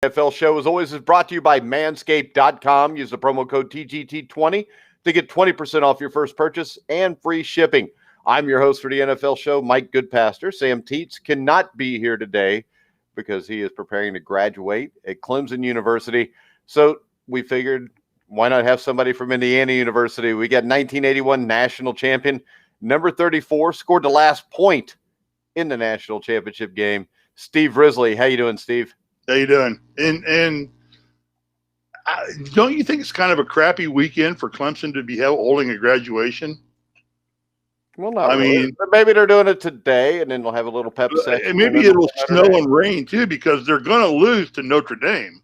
NFL show, as always, is brought to you by Manscaped.com. Use the promo code TGT20 to get 20% off your first purchase and free shipping. I'm your host for the NFL show, Mike Goodpaster. Sam Teets cannot be here today because he is preparing to graduate at Clemson University. So we figured, why not have somebody from Indiana University? We got 1981 national champion, number 34, scored the last point in the national championship game. Steve Risley. How you doing, Steve? How you doing? And don't you think it's kind of a crappy weekend for Clemson to be holding a graduation? Well, not really. But maybe they're doing it today, and then they'll have a little pep session. And maybe it'll snow and rain, too, because they're going to lose to Notre Dame.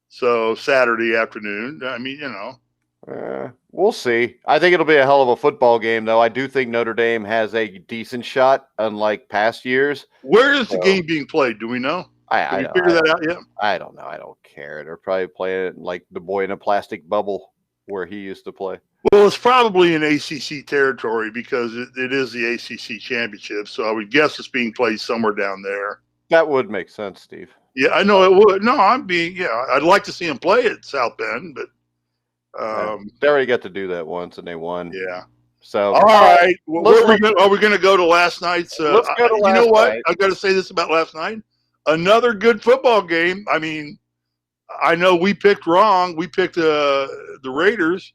So Saturday afternoon, I mean, you know. We'll see. I think it'll be a hell of a football game, though. I do think Notre Dame has a decent shot, unlike past years. Where is the game being played? Do we know? Can you figure that out yet? I don't know. I don't care. They're probably playing it like the boy in a plastic bubble where he used to play. Well, it's probably in ACC territory because it is the ACC championship. So I would guess it's being played somewhere down there. That would make sense, Steve. Yeah, I know it would. No, I'd like to see him play at South Bend, but they already got to do that once and they won. Yeah. So all right. Well, are we going to go to last night's? Let's go to last you know what? night. I got to say this about last night. Another good football game. I mean, I know we picked wrong. We picked the Raiders,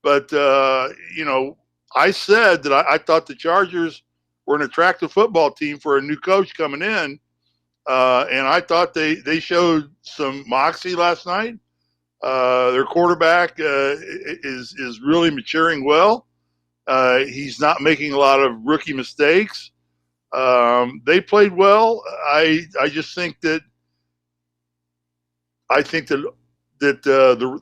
but you know, I said that I thought the Chargers were an attractive football team for a new coach coming in, and I thought they showed some moxie last night. Their quarterback is really maturing well. He's not making a lot of rookie mistakes. They played well. I just think that the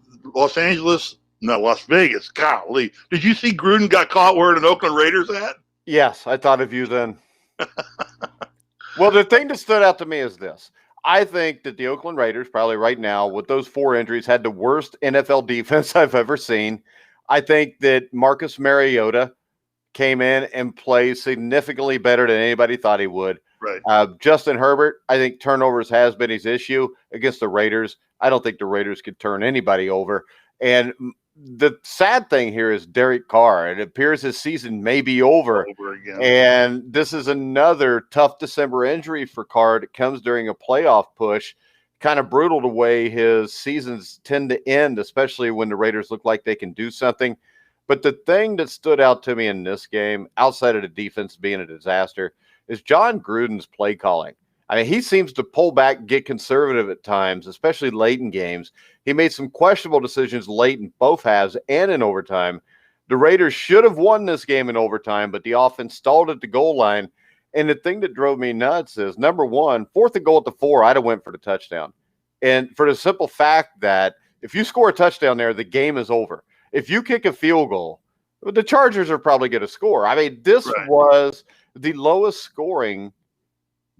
Las Vegas. Golly, did you see Gruden got caught wearing an Oakland Raiders hat? Yes, I thought of you then. Well, the thing that stood out to me is this. I think that the Oakland Raiders, probably right now, with those 4 injuries, had the worst NFL defense I've ever seen. I think that Marcus Mariota came in and played significantly better than anybody thought he would. Right. Justin Herbert, I think turnovers has been his issue against the Raiders. I don't think the Raiders could turn anybody over. And the sad thing here is Derek Carr. It appears his season may be over again. And this is another tough December injury for Carr that comes during a playoff push. Kind of brutal the way his seasons tend to end, especially when the Raiders look like they can do something. But the thing that stood out to me in this game, outside of the defense being a disaster, is John Gruden's play calling. I mean, he seems to pull back, get conservative at times, especially late in games. He made some questionable decisions late in both halves and in overtime. The Raiders should have won this game in overtime, but the offense stalled at the goal line. And the thing that drove me nuts is, number one, 4th and goal at the 4, I'd have went for the touchdown. And for the simple fact that if you score a touchdown there, the game is over. If you kick a field goal, the Chargers are probably going to score. I mean, this was the lowest scoring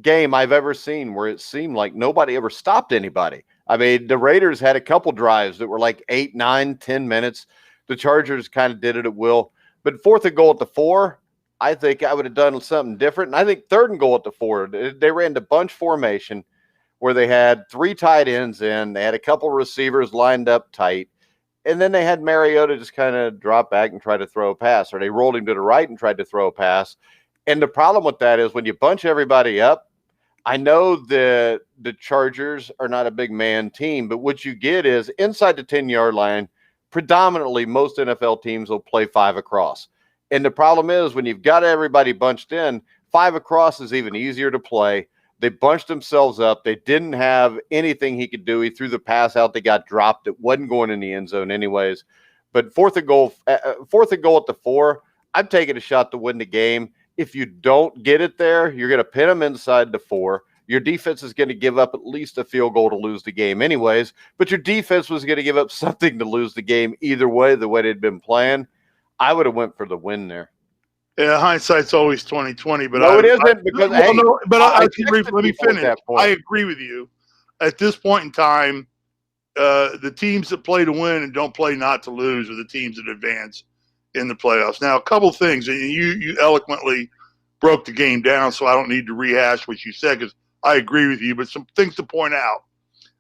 game I've ever seen where it seemed like nobody ever stopped anybody. I mean, the Raiders had a couple drives that were like 8, 9, 10 minutes. The Chargers kind of did it at will. But 4th and goal at the 4, I think I would have done something different. And I think 3rd and goal at the 4, they ran the bunch formation where they had 3 tight ends in. They had a couple receivers lined up tight. And then they had Mariota just kind of drop back and try to throw a pass, or they rolled him to the right and tried to throw a pass. And the problem with that is when you bunch everybody up, I know that the Chargers are not a big man team, but what you get is inside the 10-yard line, predominantly most NFL teams will play 5 across. And the problem is when you've got everybody bunched in, 5 across is even easier to play. They bunched themselves up. They didn't have anything he could do. He threw the pass out. They got dropped. It wasn't going in the end zone anyways. But 4th and goal at the 4, I'm taking a shot to win the game. If you don't get it there, you're going to pin them inside the 4. Your defense is going to give up at least a field goal to lose the game anyways. But your defense was going to give up something to lose the game either way, the way they'd been playing. I would have went for the win there. Yeah, hindsight's always 20/20, but no, it isn't because let me finish. I agree with you. At this point in time, the teams that play to win and don't play not to lose are the teams that advance in the playoffs. Now, a couple things, and you eloquently broke the game down, so I don't need to rehash what you said because I agree with you. But some things to point out: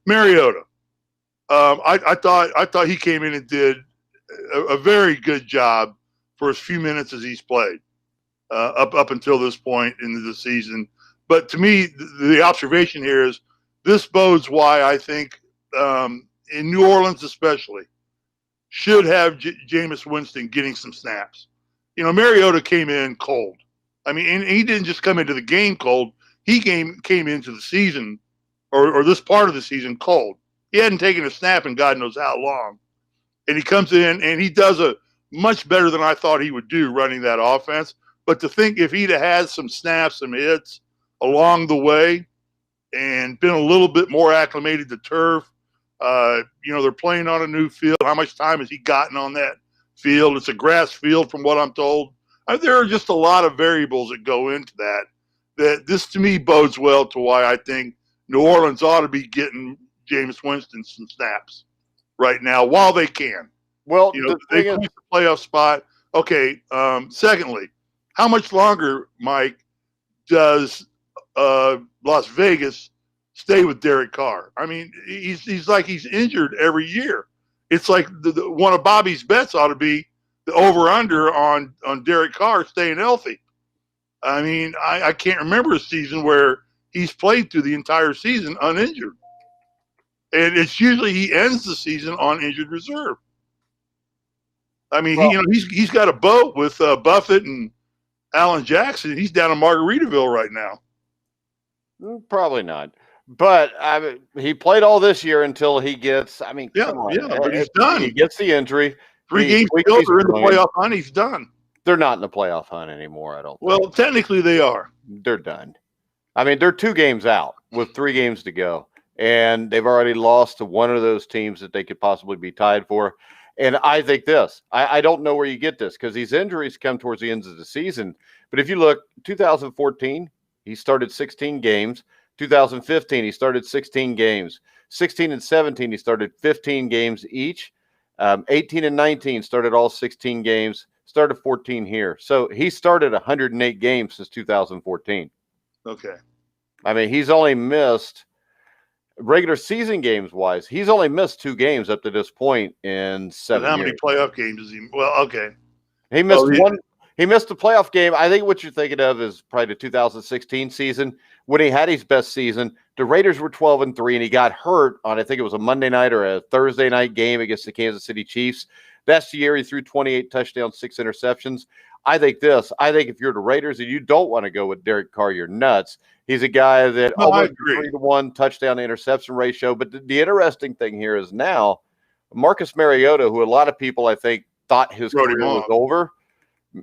Mariota. I thought he came in and did a very good job for as few minutes as he's played up until this point in the season. But to me, the observation here is this bodes why I think in New Orleans especially should have Jameis Winston getting some snaps. You know, Mariota came in cold. I mean, and he didn't just come into the game cold. He came into the season or this part of the season cold. He hadn't taken a snap in God knows how long. And he comes in and he does a much better than I thought he would do running that offense. But to think if he'd have had some snaps, some hits along the way and been a little bit more acclimated to turf, they're playing on a new field. How much time has he gotten on that field? It's a grass field from what I'm told. There are just a lot of variables that go into that. That this to me bodes well to why I think New Orleans ought to be getting Jameis Winston some snaps right now while they can. Well, they clinch the playoff spot. Okay. Secondly, how much longer, Mike, does Las Vegas stay with Derek Carr? I mean, he's like he's injured every year. It's like one of Bobby's bets ought to be the over-under on Derek Carr staying healthy. I mean, I can't remember a season where he's played through the entire season uninjured. And it's usually he ends the season on injured reserve. I mean, he's got a boat with Buffett and Alan Jackson. He's down in Margaritaville right now. Probably not. But he played all this year until he gets. I mean, come on, but he's done. He gets the injury. 3 games over in the playoff hunt. He's done. They're not in the playoff hunt anymore. I don't. Well, technically they are. They're done. I mean, they're 2 games out with 3 games to go, and they've already lost to one of those teams that they could possibly be tied for. And I think this. I don't know where you get this because these injuries come towards the ends of the season. But if you look, 2014, he started 16 games. 2015, he started 16 games. 16 and 17, he started 15 games each. 18 and 19 started all 16 games. Started 14 here. So he started 108 games since 2014. Okay. I mean, he's only missed regular season games wise. He's only missed 2 games up to this point in 7 But how years. many playoff games is he? Well, okay. He missed one. He missed a playoff game. I think what you're thinking of is probably the 2016 season when he had his best season. The Raiders were 12-3, and he got hurt on, I think it was a Monday night or a Thursday night game against the Kansas City Chiefs. That's the year he threw 28 touchdowns, 6 interceptions. I think if you're the Raiders and you don't want to go with Derek Carr, you're nuts. He's a guy that almost 3-to-1 touchdown to interception ratio. But the interesting thing here is now Marcus Mariota, who a lot of people I think thought his career was over.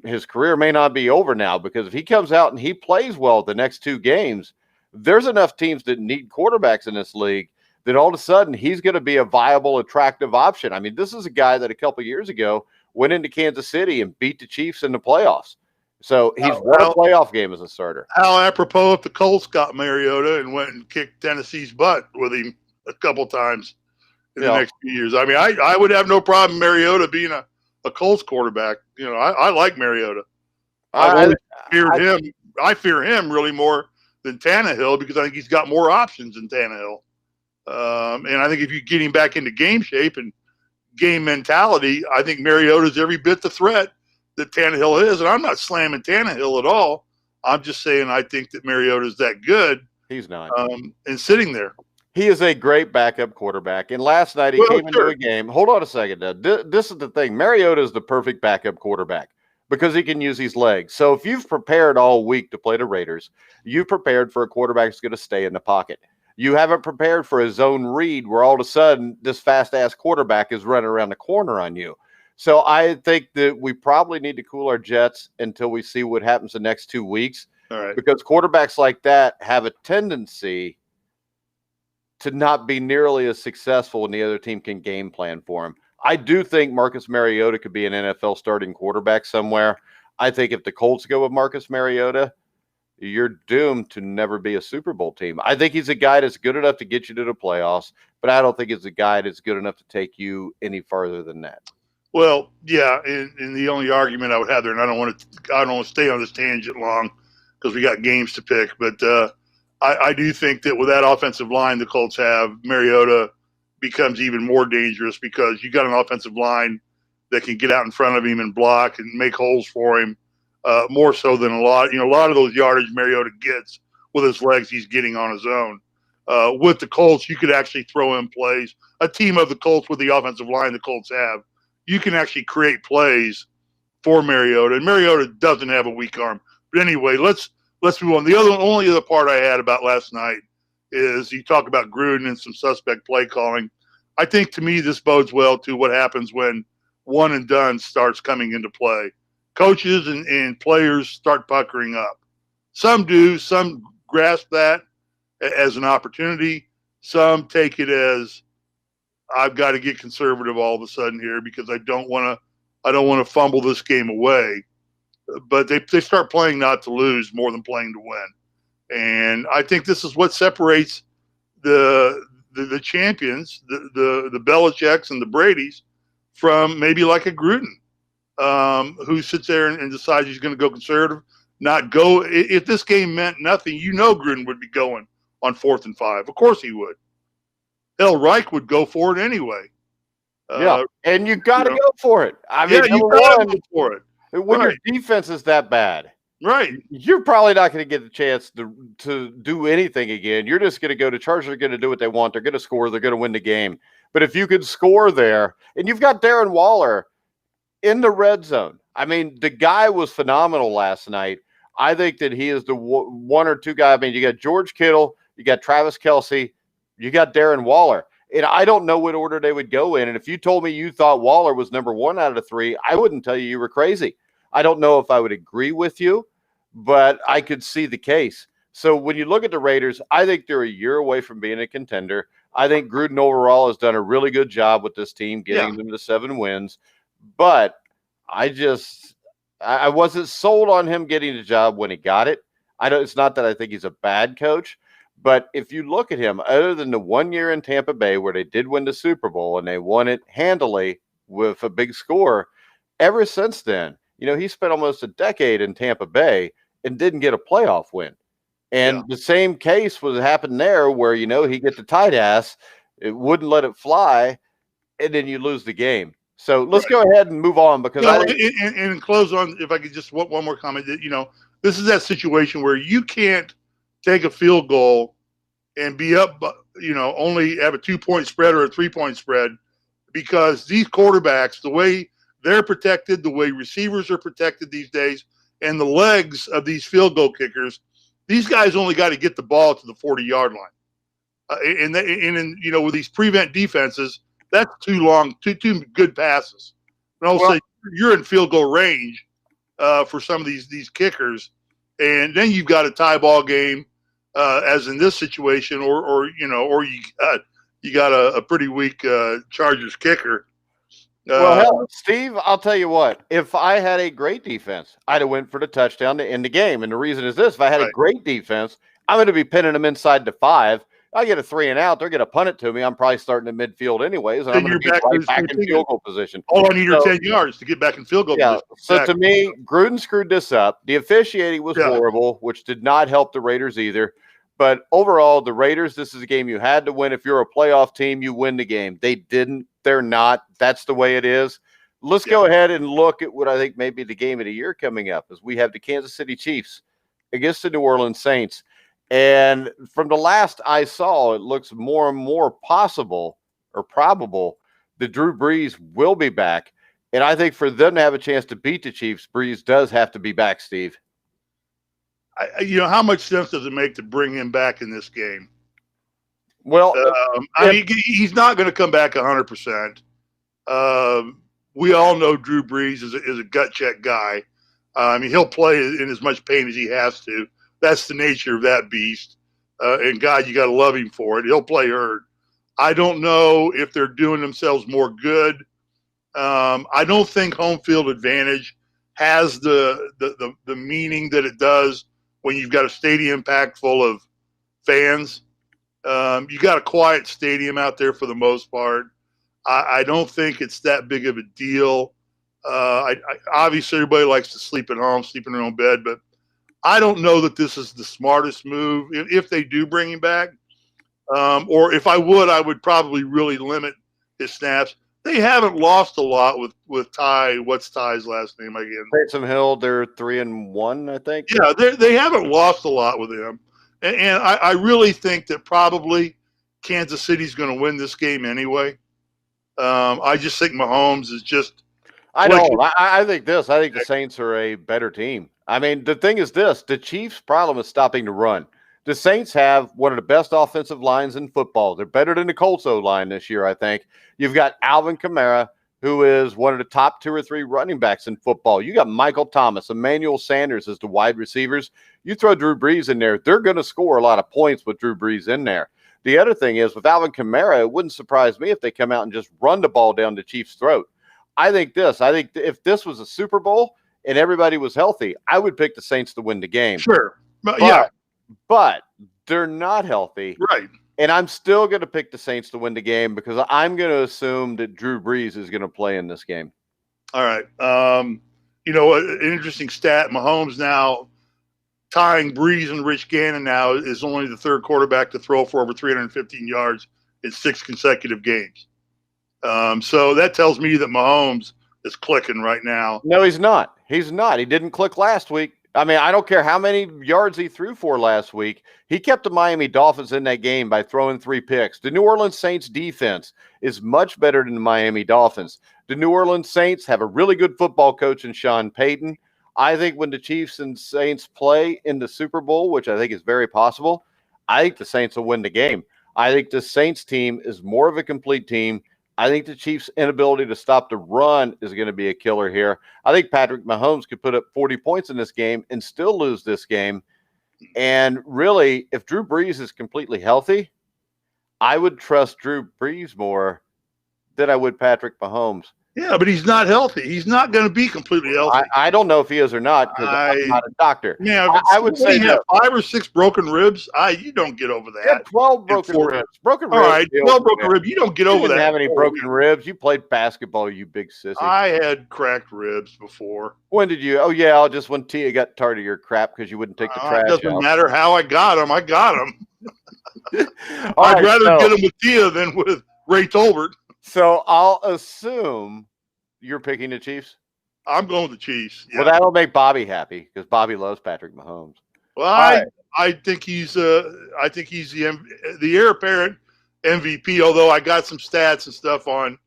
His career may not be over now because if he comes out and he plays well the next 2 games, there's enough teams that need quarterbacks in this league that all of a sudden he's going to be a viable, attractive option. I mean, this is a guy that a couple of years ago went into Kansas City and beat the Chiefs in the playoffs. So he's won a playoff game as a starter. How apropos if the Colts got Mariota and went and kicked Tennessee's butt with him a couple times in the next few years. I mean, I would have no problem Mariota being a Colts quarterback. You know, I like Mariota. I fear him really more than Tannehill because I think he's got more options than Tannehill. And I think if you get him back into game shape and game mentality, I think Mariota's every bit the threat that Tannehill is. And I'm not slamming Tannehill at all. I'm just saying I think that Mariota's that good. He's not. And sitting there. He is a great backup quarterback. And last night he came into a game. Hold on a second. Now. This is the thing. Mariota is the perfect backup quarterback because he can use his legs. So if you've prepared all week to play the Raiders, you've prepared for a quarterback that's going to stay in the pocket. You haven't prepared for a zone read where all of a sudden this fast-ass quarterback is running around the corner on you. So I think that we probably need to cool our jets until we see what happens the next 2 weeks. All right. Because quarterbacks like that have a tendency to not be nearly as successful when the other team can game plan for him. I do think Marcus Mariota could be an NFL starting quarterback somewhere. I think if the Colts go with Marcus Mariota, you're doomed to never be a Super Bowl team. I think he's a guy that's good enough to get you to the playoffs, but I don't think he's a guy that's good enough to take you any farther than that. Well, yeah, and the only argument I would have there, and I don't want to stay on this tangent long because we got games to pick, but I do think that with that offensive line the Colts have, Mariota becomes even more dangerous because you got an offensive line that can get out in front of him and block and make holes for him, more so than a lot of those yardage Mariota gets with his legs he's getting on his own. With the Colts, you could actually throw in plays. A team of the Colts with the offensive line the Colts have, you can actually create plays for Mariota. And Mariota doesn't have a weak arm. But anyway, let's move on. The only other part I had about last night is you talk about Gruden and some suspect play calling. I think to me this bodes well to what happens when one and done starts coming into play. Coaches and players start puckering up. Some do. Some grasp that as an opportunity. Some take it as I've got to get conservative all of a sudden here because I don't want to fumble this game away. But they start playing not to lose more than playing to win. And I think this is what separates the champions, the Belichicks and the Bradys from maybe like a Gruden, who sits there and decides he's going to go conservative, not go. If this game meant nothing, Gruden would be going on 4th and 5. Of course he would. Hell, Reich would go for it anyway. Yeah, and you got to go for it. I mean, you got to go for it. When your defense is that bad, right, you're probably not going to get the chance to do anything again. You're just going to go to Chargers are going to do what they want. They're going to score. They're going to win the game. But if you could score there, and you've got Darren Waller in the red zone. I mean, the guy was phenomenal last night. I think that he is the one or two guy. I mean, you got George Kittle, you got Travis Kelce, you got Darren Waller. And I don't know what order they would go in. And if you told me you thought Waller was number 1 out of the 3, I wouldn't tell you were crazy. I don't know if I would agree with you, but I could see the case. So when you look at the Raiders, I think they're a year away from being a contender. I think Gruden overall has done a really good job with this team, getting them to 7 wins. But I wasn't sold on him getting the job when he got it. It's not that I think he's a bad coach. But if you look at him, other than the 1 year in Tampa Bay where they did win the Super Bowl and they won it handily with a big score, ever since then, he spent almost a decade in Tampa Bay and didn't get a playoff win. And the same case was happening there where, he gets the tight ass, it wouldn't let it fly, and then you lose the game. So let's go ahead and move on because and close on, if I could just one more comment, this is that situation where you can't take a field goal and be up, only have a 2-point spread or a 3-point spread because these quarterbacks, the way they're protected, the way receivers are protected these days, and the legs of these field goal kickers, these guys only got to get the ball to the 40-yard line. And with these prevent defenses, that's too long, too good passes. And also, you're in field goal range for some of these kickers, and then you've got a tie ball game, as in this situation, or you got a pretty weak Chargers kicker. Steve, I'll tell you what. If I had a great defense, I'd have went for the touchdown to end the game. And the reason is this: if I had a great defense, I'm going to be pinning them inside the 5. I get a 3 and out. They're going to punt it to me. I'm probably starting in midfield anyways, and I'm going to be right back in field goal position. All I need are 10 yards to get back in field goal position. So to me, Gruden screwed this up. The officiating was horrible, which did not help the Raiders either. But overall, the Raiders, this is a game you had to win. If you're a playoff team, you win the game. They didn't. They're not. That's the way it is. Let's go ahead and look at what I think may be the game of the year coming up, as we have the Kansas City Chiefs against the New Orleans Saints. And from the last I saw, it looks more and more possible or probable that Drew Brees will be back. And I think for them to have a chance to beat the Chiefs, Brees does have to be back, Steve. How much sense does it make to bring him back in this game? Well, he's not going to come back 100%. We all know Drew Brees is a gut check guy. He'll play in as much pain as he has to. That's the nature of that beast. And God, you got to love him for it. He'll play hurt. I don't know if they're doing themselves more good. I don't think home field advantage has the meaning that it does when you've got a stadium packed full of fans. You got a quiet stadium out there for the most part. I don't think it's that big of a deal. Obviously, everybody likes to sleep at home, sleep in their own bed, but I don't know that this is the smartest move if they do bring him back. Or if I would probably really limit his snaps. They haven't lost a lot with Ty. What's Ty's last name again? Taysom Hill, they're 3-1, I think. Yeah, they haven't lost a lot with him. And I really think that probably Kansas City's going to win this game anyway. I just think Mahomes is just. I don't. I think this. I think the Saints are a better team. I mean, the thing is this. The Chiefs' problem is stopping the run. The Saints have one of the best offensive lines in football. They're better than the Colts O-line this year, I think. You've got Alvin Kamara, who is one of the top 2 or 3 running backs in football. You got Michael Thomas, Emmanuel Sanders as the wide receivers. You throw Drew Brees in there, they're going to score a lot of points with Drew Brees in there. The other thing is, with Alvin Kamara, it wouldn't surprise me if they come out and just run the ball down the Chiefs' throat. I think if this was a Super Bowl and everybody was healthy, I would pick the Saints to win the game. Sure. Yeah. But they're not healthy. Right. And I'm still going to pick the Saints to win the game because I'm going to assume that Drew Brees is going to play in this game. All right. An interesting stat, Mahomes now tying Brees and Rich Gannon now is only the 3rd quarterback to throw for over 315 yards in 6 consecutive games. So that tells me that Mahomes is clicking right now. No, he's not. He's not. He didn't click last week. I mean, I don't care how many yards he threw for last week. He kept the Miami Dolphins in that game by throwing 3 picks. The New Orleans Saints defense is much better than the Miami Dolphins. The New Orleans Saints have a really good football coach in Sean Payton. I think when the Chiefs and Saints play in the Super Bowl, which I think is very possible, I think the Saints will win the game. I think the Saints team is more of a complete team. I think the Chiefs' inability to stop the run is going to be a killer here. I think Patrick Mahomes could put up 40 points in this game and still lose this game. And really, if Drew Brees is completely healthy, I would trust Drew Brees more than I would Patrick Mahomes. Yeah, but he's not healthy. He's not going to be completely healthy. I don't know if he is or not because I'm not a doctor. Yeah, I would say he had 5 or 6 broken ribs. You don't get over that. Yeah, 12 broken ribs. Broken ribs. All right, 12 broken ribs. You don't get over that. You didn't have any broken ribs. You played basketball, you big sissy. I had cracked ribs before. When did you? Oh, yeah, just when Tia got tired of your crap because you wouldn't take the trash out. It doesn't matter how I got them. I got them. I'd rather get them with Tia than with Ray Tolbert. So I'll assume you're picking the Chiefs? I'm going with the Chiefs. Yeah. Well, that'll make Bobby happy because Bobby loves Patrick Mahomes. Well, I think he's the heir apparent MVP. Although I got some stats and stuff on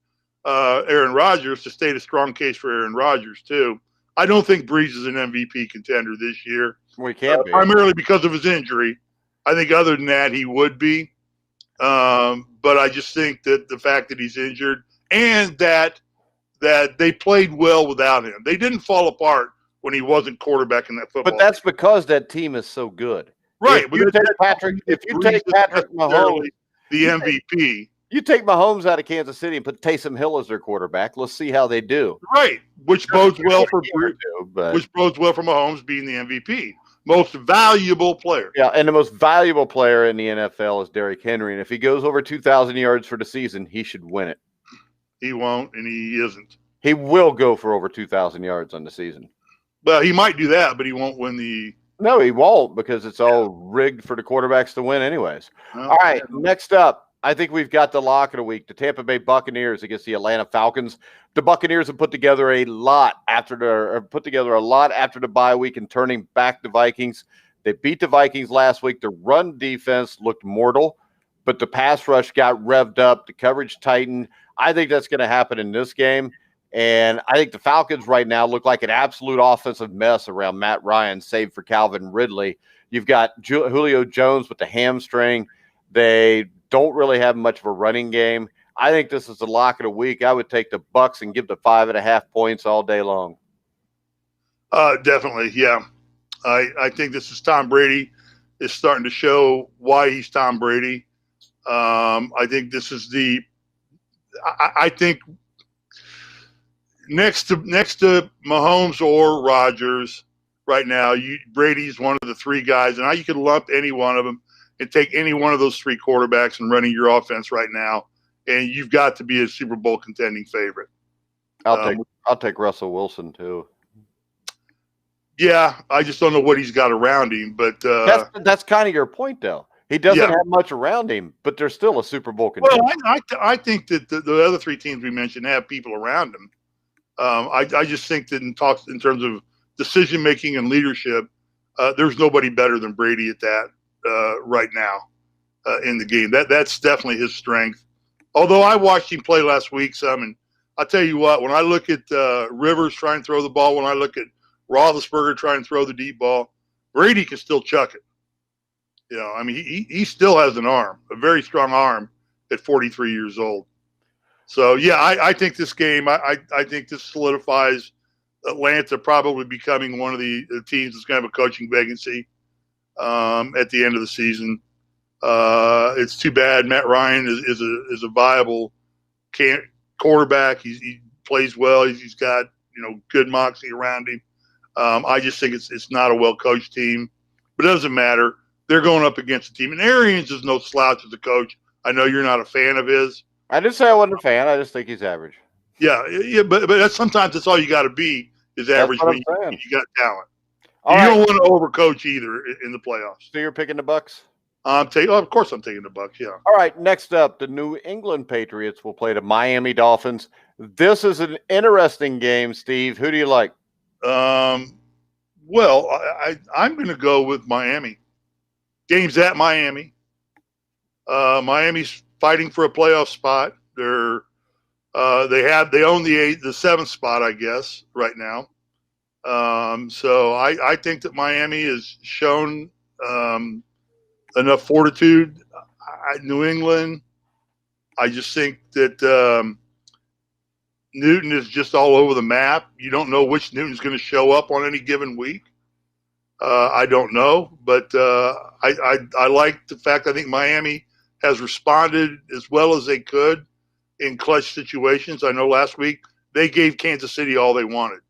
Aaron Rodgers to state a strong case for Aaron Rodgers too. I don't think Brees is an MVP contender this year. Well, he can't be. Primarily because of his injury. I think other than that, he would be. But I just think that the fact that he's injured and that they played well without him. They didn't fall apart when he wasn't quarterback in that football. But that's because that team is so good. Right. If you take Patrick Mahomes, the MVP. You take Mahomes out of Kansas City and put Taysom Hill as their quarterback. Let's see how they do. Right. Which bodes well for Mahomes being the MVP. Most valuable player. Yeah, and the most valuable player in the NFL is Derrick Henry. And if he goes over 2,000 yards for the season, he should win it. He won't, and he isn't. He will go for over 2,000 yards on the season. Well, he might do that, but he won't win the. No, he won't because it's all rigged for the quarterbacks to win anyways. Well, all right, next up, I think we've got the lock of the week, the Tampa Bay Buccaneers against the Atlanta Falcons. The Buccaneers have put together a lot after the bye week and turning back the Vikings. They beat the Vikings last week. The run defense looked mortal, but the pass rush got revved up. The coverage tightened. I think that's going to happen in this game. And I think the Falcons right now look like an absolute offensive mess around Matt Ryan, save for Calvin Ridley. You've got Julio Jones with the hamstring. They don't really have much of a running game. I think this is the lock of the week. I would take the Bucs and give the 5.5 points all day long. Definitely, yeah. I think this is Tom Brady is starting to show why he's Tom Brady. I think this is I think next to Mahomes or Rodgers right now, Brady's one of the 3 guys, and you could lump any one of them and take any one of those 3 quarterbacks and running your offense right now, and you've got to be a Super Bowl contending favorite. I'll take Russell Wilson too. Yeah, I just don't know what he's got around him. But That's kind of your point, though. He doesn't yeah. have much around him, but they're still a Super Bowl Well, contender. I think that the other three teams we mentioned have people around him. I just think that in terms of decision making and leadership, there's nobody better than Brady at that right now in the game. That's definitely his strength. Although I watched him play last week some, and I'll tell you what, when I look at Rivers try and throw the ball, when I look at Roethlisberger try and throw the deep ball, Brady can still chuck it. You know, I mean, he still has an arm, a very strong arm at 43 years old. So, yeah, I think this game, I think this solidifies Atlanta probably becoming one of the teams that's going to have a coaching vacancy at the end of the season. It's too bad Matt Ryan is a viable quarterback. He plays well. He's got, good moxie around him. I just think it's not a well-coached team. But it doesn't matter. They're going up against a team. And Arians is no slouch as a coach. I know you're not a fan of his. I didn't say I wasn't a fan. I just think he's average. Yeah, but sometimes that's all you got to be is average when you got talent. You don't want to overcoach either in the playoffs. So you're picking the Bucs? Of course I'm taking the Bucs, yeah. All right, next up, the New England Patriots will play the Miami Dolphins. This is an interesting game, Steve. Who do you like? Well, I'm going to go with Miami. Game's at Miami. Miami's fighting for a playoff spot. They own the seventh spot, I guess, right now. So I think that Miami has shown enough fortitude. New England, I just think that Newton is just all over the map. You don't know which Newton's going to show up on any given week. I don't know, but I like the fact I think Miami has responded as well as they could in clutch situations. I know last week they gave Kansas City all they wanted,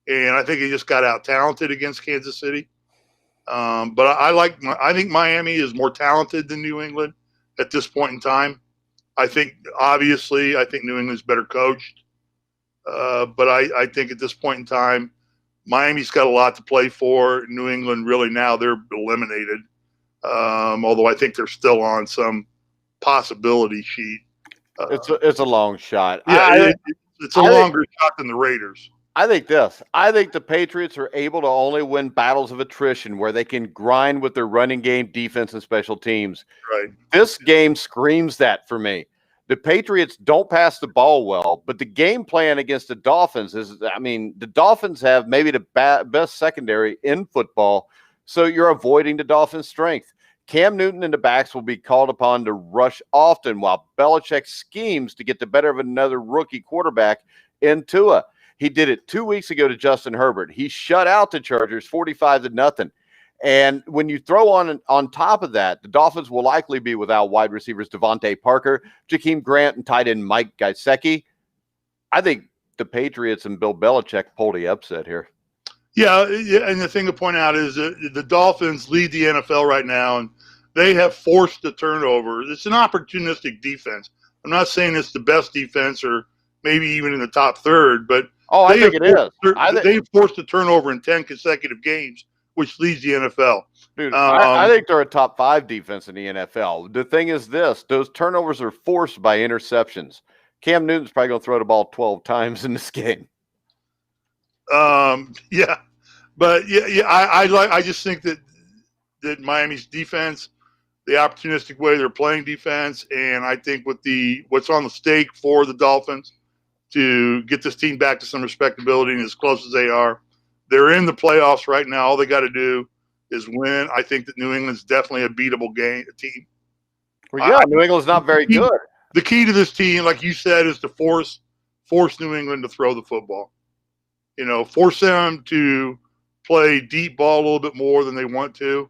and I think they just got out talented against Kansas City. But I think Miami is more talented than New England at this point in time. I think New England's better coached. But I think at this point in time, Miami's got a lot to play for. New England, really, now they're eliminated. Although I think they're still on some possibility sheet. It's a long shot. Yeah, it's a longer shot than the Raiders. I think the Patriots are able to only win battles of attrition where they can grind with their running game, defense, and special teams. Right. This game screams that for me. The Patriots don't pass the ball well, but the game plan against the Dolphins the Dolphins have maybe the best secondary in football, so you're avoiding the Dolphins' strength. Cam Newton and the backs will be called upon to rush often while Belichick schemes to get the better of another rookie quarterback in Tua. He did it 2 weeks ago to Justin Herbert. He shut out the Chargers 45-0. And when you throw on top of that, the Dolphins will likely be without wide receivers Devontae Parker, Jakeem Grant, and tight end Mike Gesicki. I think the Patriots and Bill Belichick pulled the upset here. Yeah, and the thing to point out is that the Dolphins lead the NFL right now, and they have forced the turnover. It's an opportunistic defense. I'm not saying it's the best defense or maybe even in the top third, but I think it is. They've forced a turnover in 10 consecutive games, which leads the NFL. Dude, I think they're a top 5 defense in the NFL. The thing is this, those turnovers are forced by interceptions. Cam Newton's probably going to throw the ball 12 times in this game. Yeah. But I just think that Miami's defense, the opportunistic way they're playing defense, and I think with what's on the stake for the Dolphins to get this team back to some respectability and as close as they are, they're in the playoffs right now. All they got to do is win. I think that New England's definitely a beatable team. Well, yeah, New England's not very good. The key to this team, like you said, is to force New England to throw the football. Force them to play deep ball a little bit more than they want to,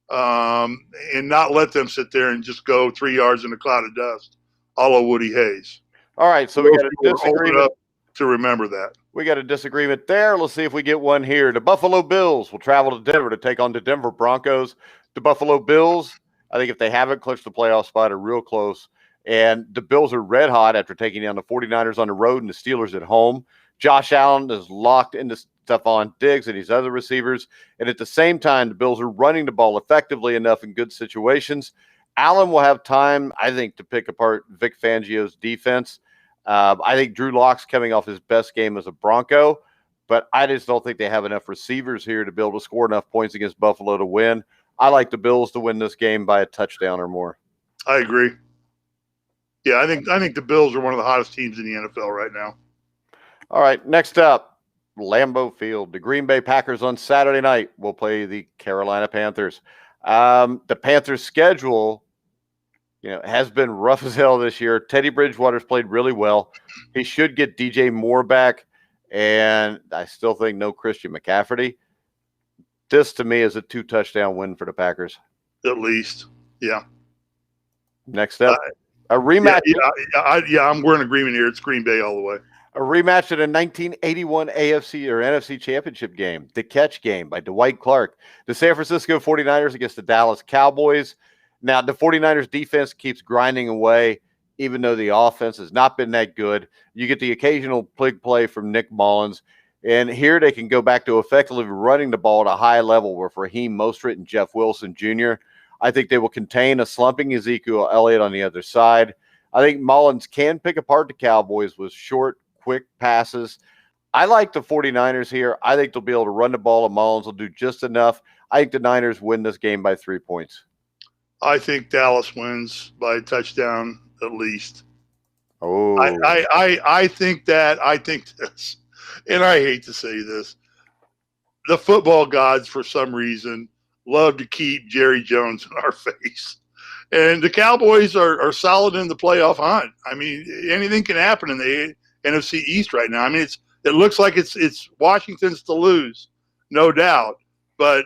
and not let them sit there and just go 3 yards in a cloud of dust, a la Woody Hayes. All right, so we got a disagreement. To remember that. We got a disagreement there. Let's see if we get one here. The Buffalo Bills will travel to Denver to take on the Denver Broncos. The Buffalo Bills, I think if they haven't clinched the playoff spot, are real close. And the Bills are red hot after taking down the 49ers on the road and the Steelers at home. Josh Allen is locked into Stephon Diggs and these other receivers. And at the same time, the Bills are running the ball effectively enough in good situations. Allen will have time, I think, to pick apart Vic Fangio's defense. I think Drew Lock's coming off his best game as a Bronco, but I just don't think they have enough receivers here to be able to score enough points against Buffalo to win. I like the Bills to win this game by a touchdown or more. I agree. Yeah, I think the Bills are one of the hottest teams in the NFL right now. All right, next up, Lambeau Field. The Green Bay Packers on Saturday night will play the Carolina Panthers. The Panthers' schedule, has been rough as hell this year. Teddy Bridgewater's played really well. He should get DJ Moore back, and I still think no Christian McCaffrey. This, to me, is a 2-touchdown win for the Packers. At least, yeah. Next up, a rematch. We're in agreement here. It's Green Bay all the way. A rematch at a 1981 AFC or NFC Championship game, the catch game by Dwight Clark. The San Francisco 49ers against the Dallas Cowboys. Now, the 49ers defense keeps grinding away, even though the offense has not been that good. You get the occasional big play from Nick Mullins. And here they can go back to effectively running the ball at a high level with Raheem Mostert and Jeff Wilson Jr. I think they will contain a slumping Ezekiel Elliott on the other side. I think Mullins can pick apart the Cowboys with short, quick passes. I like the 49ers here. I think they'll be able to run the ball, and Mullins will do just enough. I think the Niners win this game by 3 points. I think Dallas wins by a touchdown at least. Oh, I think this, and I hate to say this, the football gods for some reason love to keep Jerry Jones in our face. And the Cowboys are solid in the playoff hunt. I mean, anything can happen in the NFC East right now. I mean, it looks like it's Washington's to lose, no doubt. But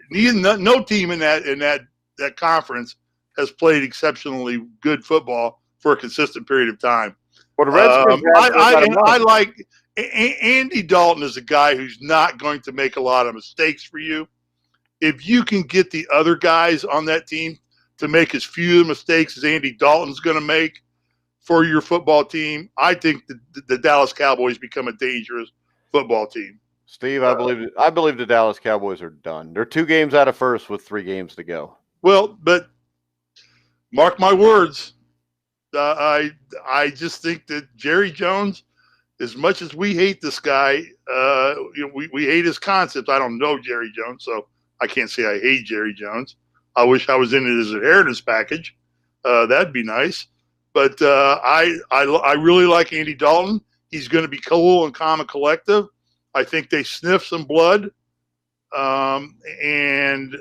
no team in that conference has played exceptionally good football for a consistent period of time. Well, the Redskins I like Andy Dalton is a guy who's not going to make a lot of mistakes for you. If you can get the other guys on that team to make as few mistakes as Andy Dalton's going to make for your football team, I think the Dallas Cowboys become a dangerous football team. Steve, I believe the Dallas Cowboys are done. They're 2 games out of first with 3 games to go. Well, but mark my words, I just think that Jerry Jones, as much as we hate this guy, we hate his concept. I don't know Jerry Jones, so I can't say I hate Jerry Jones. I wish I was in his inheritance package. That'd be nice. But I really like Andy Dalton. He's going to be cool and calm and collective. I think they sniff some blood, and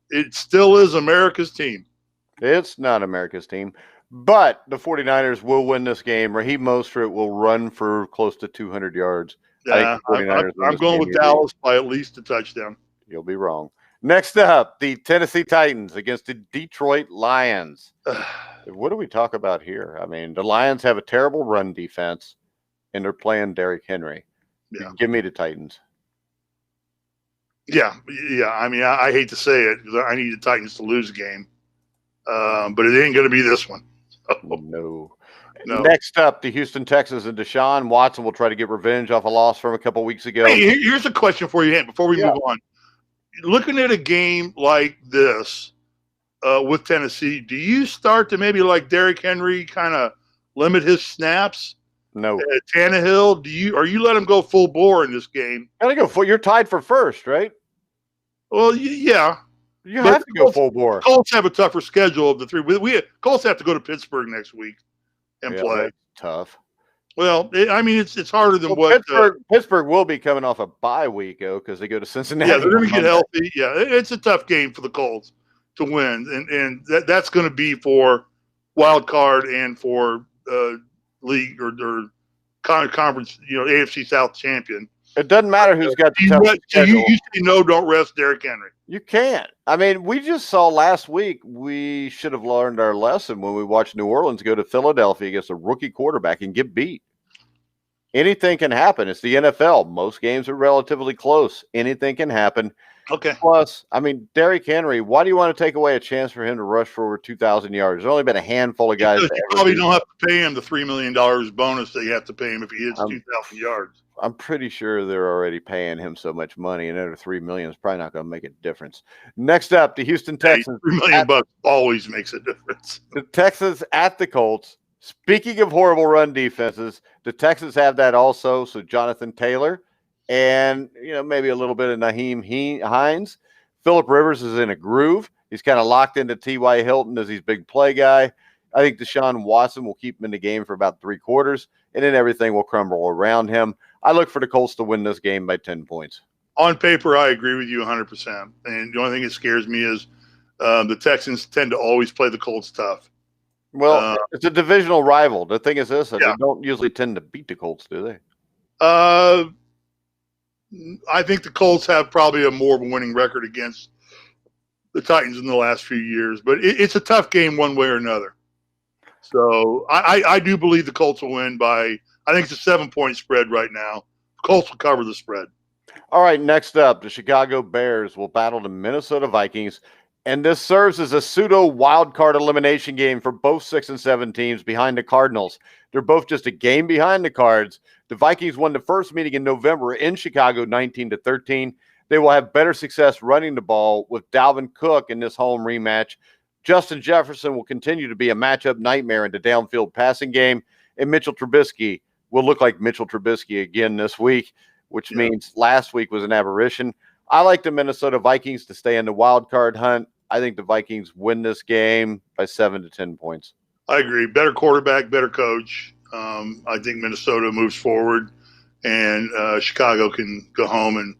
it still is America's team. It's not America's team, but the 49ers will win this game. Raheem Mostert will run for close to 200 yards. Yeah, I'm going with Dallas by at least a touchdown. You'll be wrong. Next up, the Tennessee Titans against the Detroit Lions. What do we talk about here? I mean, the Lions have a terrible run defense, and they're playing Derrick Henry. Yeah. Give me the Titans. Yeah. I mean, I hate to say it because I need the Titans to lose a game, but it ain't going to be this one. No. Next up, the Houston Texans and Deshaun Watson will try to get revenge off a loss from a couple weeks ago. Hey, here's a question for you, before we move on. Looking at a game like this with Tennessee, do you start to maybe like Derrick Henry kind of limit his snaps? No. Tannehill, are you let him go full bore in this game? Gotta go full. You're tied for first, right? Well, yeah. You have to go full bore. Colts have a tougher schedule of the 3. Colts have to go to Pittsburgh next week and play. That's tough. Well, I mean, it's harder than what Pittsburgh will be coming off a bye week, because they go to Cincinnati. Yeah, they're going to get healthy. Yeah, it's a tough game for the Colts to win, and that's going to be for wild card and for league or conference, AFC South champion. It doesn't matter who's got the toughest schedule. You say no, don't rest Derrick Henry. You can't. I mean, we just saw last week we should have learned our lesson when we watched New Orleans go to Philadelphia against a rookie quarterback and get beat. Anything can happen. It's the NFL. Most games are relatively close. Anything can happen. Okay. Plus, I mean, Derrick Henry, why do you want to take away a chance for him to rush for over 2,000 yards? There's only been a handful of guys Because that you ever probably do don't that. have to pay him the $3 million bonus that you have to pay him if he hits I'm 2,000 yards. I'm pretty sure they're already paying him so much money, and under $3 million is probably not going to make a difference. Next up, the Houston Hey, Texans $3 million bucks always makes a difference. the Texans at the Colts. Speaking of horrible run defenses, the Texans have that also. So Jonathan Taylor and maybe a little bit of Naheem Hines. Phillip Rivers is in a groove. He's kind of locked into T.Y. Hilton as his big play guy. I think Deshaun Watson will keep him in the game for about 3 quarters, and then everything will crumble around him. I look for the Colts to win this game by 10 points. On paper, I agree with you 100%. And the only thing that scares me is the Texans tend to always play the Colts tough. Well, it's a divisional rival. The thing is this, Yeah. they don't usually tend to beat the Colts, do they? I think the Colts have probably a more of a winning record against the Titans in the last few years, but it's a tough game one way or another. So I do believe the Colts will win by, I think it's a 7-point spread right now. The Colts will cover the spread. All right, next up, the Chicago Bears will battle the Minnesota Vikings, and this serves as a pseudo wild card elimination game for both 6 and 7 teams behind the Cardinals. They're both just a game behind the Cards. The Vikings won the first meeting in November in Chicago 19-13. They will have better success running the ball with Dalvin Cook in this home rematch. Justin Jefferson will continue to be a matchup nightmare in the downfield passing game, and Mitchell Trubisky will look like Mitchell Trubisky again this week, which means last week was an aberration. I like the Minnesota Vikings to stay in the wild card hunt. I think the Vikings win this game by 7 to 10 points. I agree. Better quarterback, better coach. I think Minnesota moves forward, and Chicago can go home and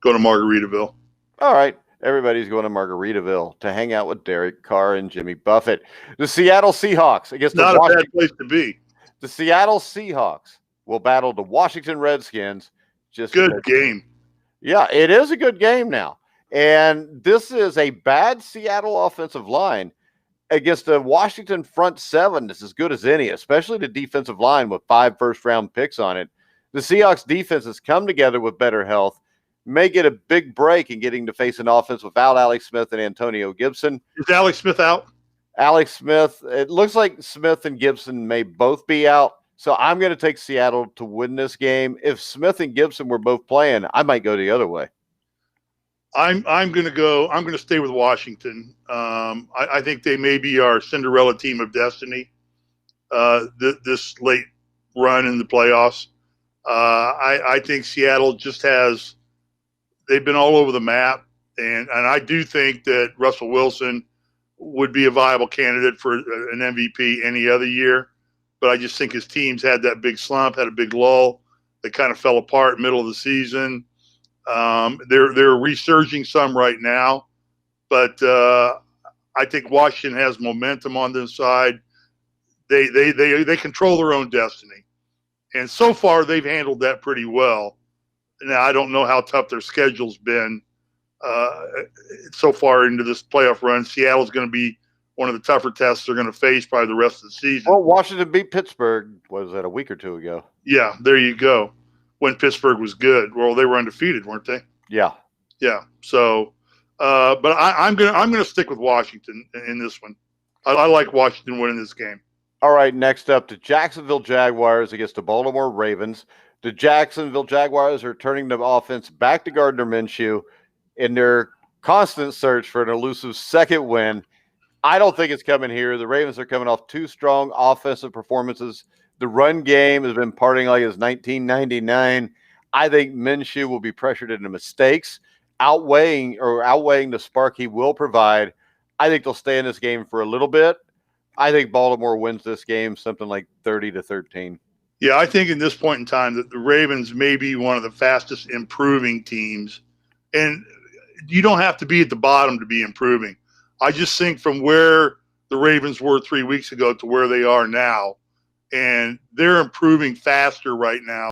go to Margaritaville. All right. Everybody's going to Margaritaville to hang out with Derek Carr and Jimmy Buffett. The Seattle Seahawks against Not a bad place to be. The Seattle Seahawks will battle the Washington Redskins. Good game. Yeah, it is a good game now. And this is a bad Seattle offensive line against a Washington front seven that's as good as any, especially the defensive line with 5 first-round picks on it. The Seahawks defense has come together with better health, may get a big break in getting to face an offense without Alex Smith and Antonio Gibson. Is Alex Smith out? Alex Smith, it looks like Smith and Gibson may both be out. So I'm going to take Seattle to win this game. If Smith and Gibson were both playing, I might go the other way. I'm going to stay with Washington. I think they may be our Cinderella team of destiny this late run in the playoffs. I think Seattle just they've been all over the map. And I do think that Russell Wilson would be a viable candidate for an MVP any other year. But I just think his teams had that big slump, had a big lull. They kind of fell apart middle of the season. They're resurging some right now, but I think Washington has momentum on this side. They control their own destiny, and so far they've handled that pretty well. Now I don't know how tough their schedule's been so far into this playoff run. Seattle's going to be one of the tougher tests they're going to face probably the rest of the season. Well, Washington beat Pittsburgh, was that a week or two ago? Yeah, there you go. When Pittsburgh was good. Well, they were undefeated, weren't they? Yeah. Yeah. So, but I'm gonna stick with Washington in this one. I like Washington winning this game. All right. Next up, the Jacksonville Jaguars against the Baltimore Ravens. The Jacksonville Jaguars are turning the offense back to Gardner Minshew in their constant search for an elusive second win. I don't think it's coming here. The Ravens are coming off 2 strong offensive performances. The run game has been partying like it's 1999. I think Minshew will be pressured into mistakes, outweighing the spark he will provide. I think they'll stay in this game for a little bit. I think Baltimore wins this game something like 30-13. Yeah, I think in this point in time that the Ravens may be one of the fastest improving teams. And you don't have to be at the bottom to be improving. I just think from where the Ravens were 3 weeks ago to where they are now, and they're improving faster right now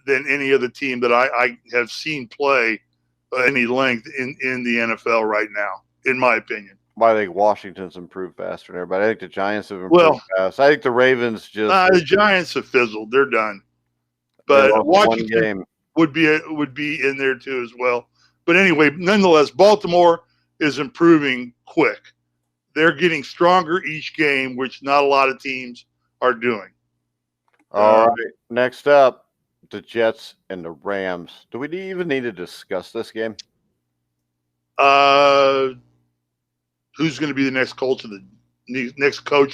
than any other team that I have seen play any length in the NFL right now, in my opinion. Well, I think Washington's improved faster than everybody. I think the Giants have improved fast. I think the Ravens just the Giants have fizzled. They're done. But Washington would be in there too as well. But anyway, nonetheless, Baltimore is improving quick. They're getting stronger each game, which not a lot of teams are doing. All right. Next up, the Jets and the Rams. Do we even need to discuss this game? Who's going to be the next coach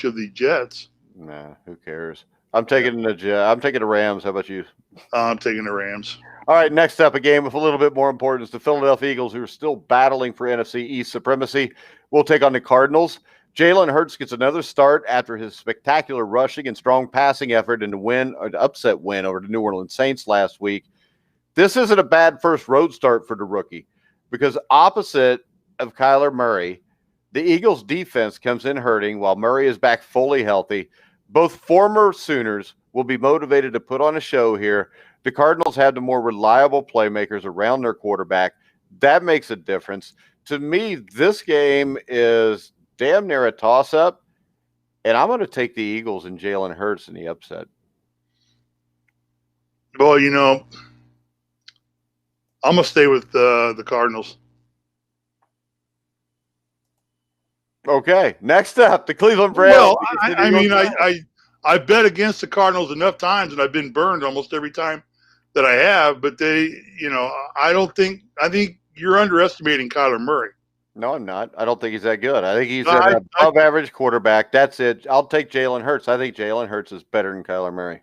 of the Jets? Nah, who cares? I'm taking the Rams. How about you? I'm taking the Rams. All right, next up, a game with a little bit more importance. The Philadelphia Eagles, who are still battling for NFC East supremacy, will take on the Cardinals. Jalen Hurts gets another start after his spectacular rushing and strong passing effort in the upset win over the New Orleans Saints last week. This isn't a bad first road start for the rookie because opposite of Kyler Murray, the Eagles' defense comes in hurting while Murray is back fully healthy. Both former Sooners will be motivated to put on a show here. The Cardinals have the more reliable playmakers around their quarterback. That makes a difference. To me, this game is damn near a toss-up, and I'm going to take the Eagles and Jalen Hurts in the upset. Well, I'm going to stay with the Cardinals. Okay, next up, the Cleveland Browns. Well, I bet against the Cardinals enough times, and I've been burned almost every time that I have. But I think you're underestimating Kyler Murray. No, I'm not. I don't think he's that good. I think he's an above-average quarterback. That's it. I'll take Jalen Hurts. I think Jalen Hurts is better than Kyler Murray.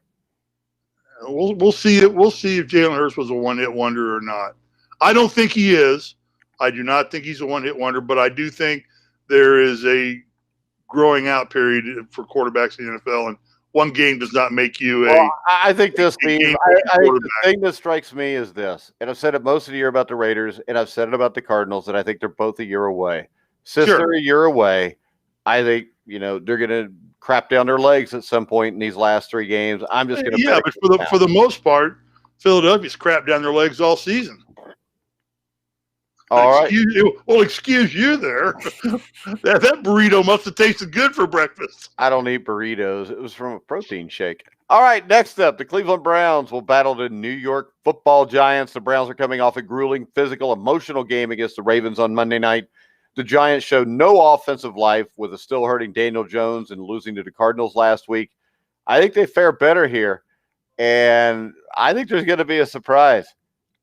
We'll see it. We'll see if Jalen Hurts was a one-hit wonder or not. I don't think he is. I do not think he's a one-hit wonder, but I do think there is a growing out period for quarterbacks in the NFL, and one game does not make you a. Well, I think this team. I think the thing that strikes me is this, and I've said it most of the year about the Raiders, and I've said it about the Cardinals, that I think they're both a year away. Since they're a year away, I think they're going to crap down their legs at some point in these last three games. I'm just going to but for the most part, Philadelphia's crapped down their legs all season. All right. Excuse you there. that burrito must have tasted good for breakfast. I don't eat burritos. It was from a protein shake. All right, next up, the Cleveland Browns will battle the New York Football Giants. The Browns are coming off a grueling, physical, emotional game against the Ravens on Monday night. The Giants showed no offensive life with a still hurting Daniel Jones and losing to the Cardinals last week. I think they fare better here, and I think there's going to be a surprise.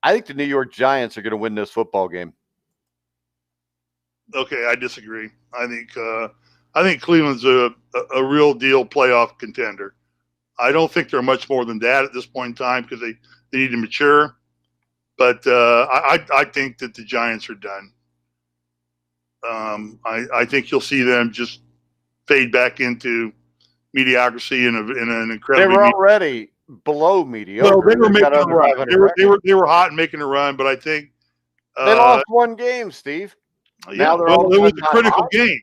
I think the New York Giants are going to win this football game. Okay, I disagree. I think Cleveland's a real deal playoff contender. I don't think they're much more than that at this point in time because they need to mature. But I think that the Giants are done. I think you'll see them just fade back into mediocrity in an incredibly. They were already below mediocre. Well, they were making a run. They were hot and making a run, but I think they lost one game, Steve. Yeah, it was a critical game.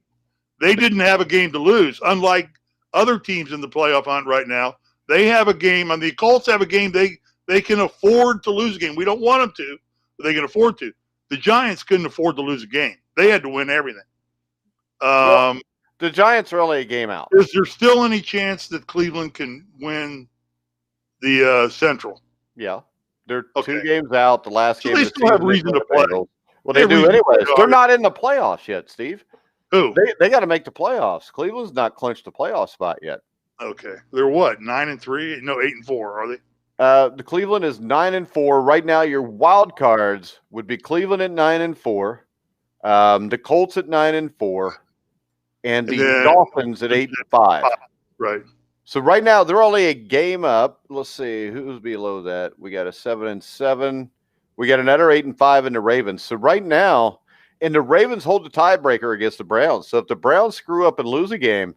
They didn't have a game to lose, unlike other teams in the playoff hunt right now. They have a game, and the Colts have a game they can afford to lose a game. We don't want them to, but they can afford to. The Giants couldn't afford to lose a game. They had to win everything. The Giants are only a game out. Is there still any chance that Cleveland can win the Central? Yeah. They're 2 games out. The last game. They still have reason to play. Well, they do anyways. They're not in the playoffs yet, Steve. Who? They got to make the playoffs. Cleveland's not clinched the playoff spot yet. Okay. They're what, 9-3? No, 8-4, are they? The Cleveland is 9-4. Right now, your wild cards would be Cleveland at 9-4, the Colts at 9-4, and the Dolphins at 8-5. Right. So right now, they're only a game up. Let's see. Who's below that? We got a 7-7. We got another 8-5 in the Ravens. So right now, and the Ravens hold the tiebreaker against the Browns. So if the Browns screw up and lose a game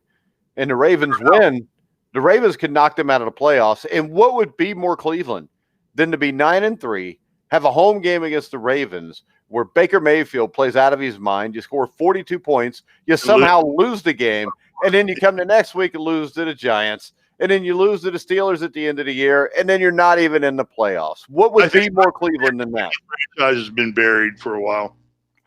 and the Ravens win, the Ravens can knock them out of the playoffs. And what would be more Cleveland than to be 9-3, have a home game against the Ravens where Baker Mayfield plays out of his mind, you score 42 points, you somehow lose the game, and then you come the next week and lose to the Giants, and then you lose to the Steelers at the end of the year, and then you're not even in the playoffs. What would be more Cleveland than that? Franchise has been buried for a while.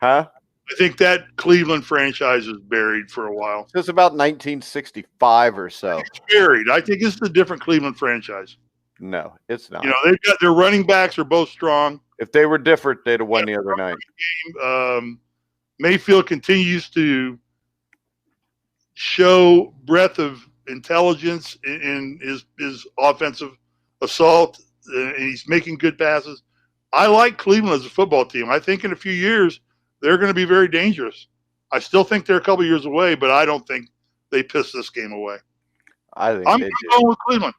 Huh? I think that Cleveland franchise is buried for a while. It's about 1965 or so. It's buried. I think it's a different Cleveland franchise. No, it's not. They've got their running backs are both strong. If they were different, they'd have won the other night. Mayfield continues to show breadth of intelligence in his offensive assault, and he's making good passes. I like Cleveland as a football team. I think in a few years they're going to be very dangerous. I still think they're a couple years away, but I don't think they piss this game away. I think I'm going with Cleveland.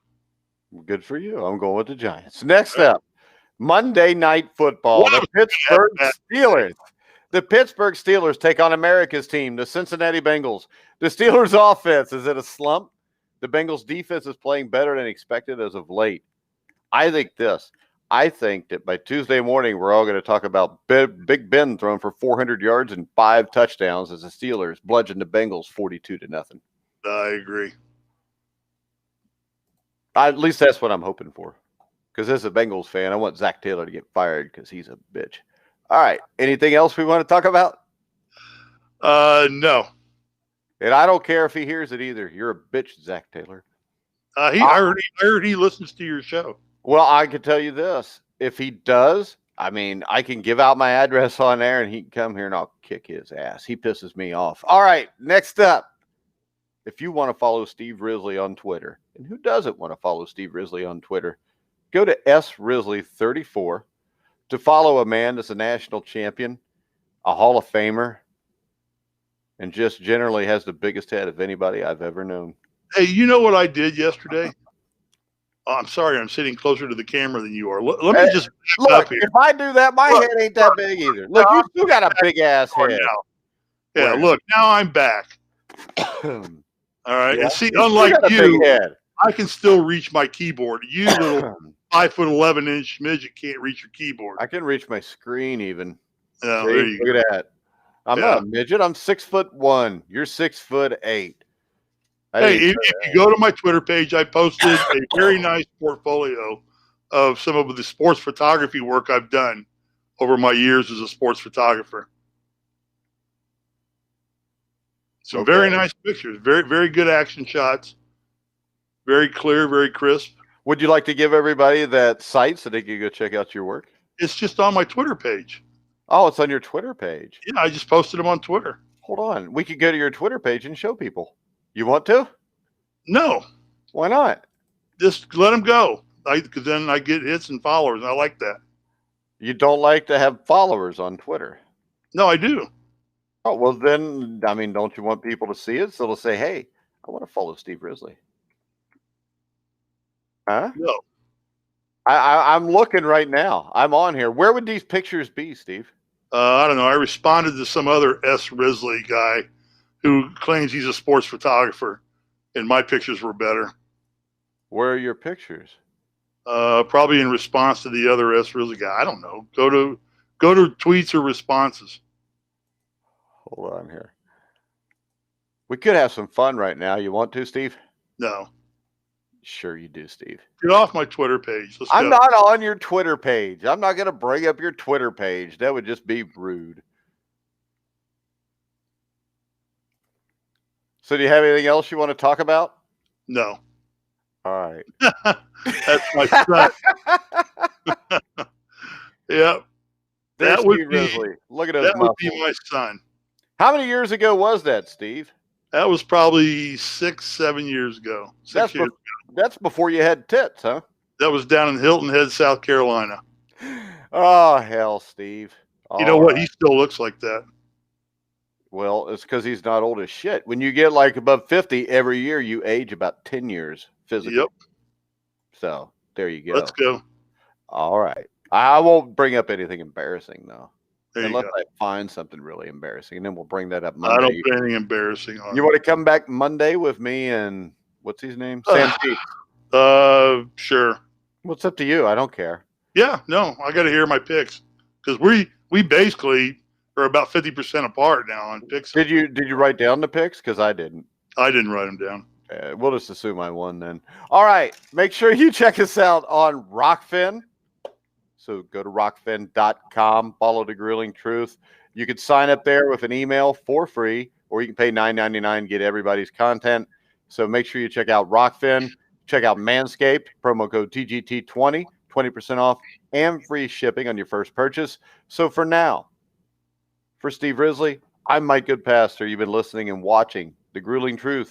Good for you. I'm going with the Giants. Next up, Monday Night Football. The Pittsburgh Steelers. The Pittsburgh Steelers take on America's team, the Cincinnati Bengals. The Steelers' offense is at a slump. The Bengals' defense is playing better than expected as of late. I think that by Tuesday morning, we're all going to talk about Big Ben throwing for 400 yards and 5 touchdowns as the Steelers bludgeon the Bengals 42-0. I agree. At least that's what I'm hoping for. Because as a Bengals fan, I want Zach Taylor to get fired because he's a bitch. All right. Anything else we want to talk about? No. And I don't care if he hears it either. You're a bitch, Zach Taylor. I heard he listens to your show. Well, I can tell you this. If he does, I mean, I can give out my address on there and he can come here and I'll kick his ass. He pisses me off. All right. Next up. If you want to follow Steve Risley on Twitter, and who doesn't want to follow Steve Risley on Twitter, go to srisley34 to follow a man that's a national champion, a Hall of Famer, and just generally has the biggest head of anybody I've ever known. Hey, you know what I did yesterday? Oh, I'm sorry, I'm sitting closer to the camera than you are. Let me just look up here. If I do that, my head ain't that big either. Look, you still got a big ass head. Now. Yeah, look, now I'm back. All right, and see, unlike you, I can still reach my keyboard. You little 5'11" midget can't reach your keyboard. I can reach my screen even. Oh, there you go. Look at that. I'm not a midget. I'm 6'1". You're 6'8". Hey, if you go to my Twitter page, I posted a very nice portfolio of some of the sports photography work I've done over my years as a sports photographer. Some very nice pictures, very, very good action shots, very clear, very crisp. Would you like to give everybody that site so they can go check out your work? It's just on my Twitter page. Oh, it's on your Twitter page. Yeah, I just posted them on Twitter. Hold on. We could go to your Twitter page and show people. You want to? No. Why not? Just let them go. Because then I get hits and followers, and I like that. You don't like to have followers on Twitter? No, I do. Oh, well then, I mean, don't you want people to see it? So they'll say, hey, I want to follow Steve Risley. Huh? No. I'm looking right now. I'm on here. Where would these pictures be, Steve? I don't know. I responded to some other S. Risley guy who claims he's a sports photographer, and my pictures were better. Where are your pictures? Probably in response to the other S. Risley guy. I don't know. Go to tweets or responses. Hold on here. We could have some fun right now. You want to, Steve? No. Sure you do, Steve. Get off my Twitter page. I'm not on your Twitter page. I'm not going to bring up your Twitter page. That would just be rude. So do you have anything else you want to talk about? No. All right. That's my son. Yep. That would be Look at those that would be my son. How many years ago was that, Steve? That was probably 6-7 years ago. 6 years ago. That's before you had tits, huh? That was down in Hilton Head, South Carolina. Oh, hell, Steve. You know what? He still looks like that. Well, it's because he's not old as shit. When you get like above 50, every year you age about 10 years physically. Yep. So there you go. Let's go. All right. I won't bring up anything embarrassing, though. Unless I find something really embarrassing, and then we'll bring that up Monday. I don't put anything embarrassing on. You want to come back Monday with me and what's his name? Sam T. Sure. What's up to you? I don't care. Yeah, no, I got to hear my picks because we basically are about 50% apart now on picks. Did you write down the picks? Because I didn't. I didn't write them down. We'll just assume I won then. All right. Make sure you check us out on Rockfin. So go to rockfin.com, follow the Grilling Truth. You can sign up there with an email for free, or you can pay $9.99, get everybody's content. So make sure you check out Rockfin. Check out Manscaped, promo code TGT20, 20% off and free shipping on your first purchase. So for now, for Steve Risley, I'm Mike Goodpaster. You've been listening and watching The Grueling Truth.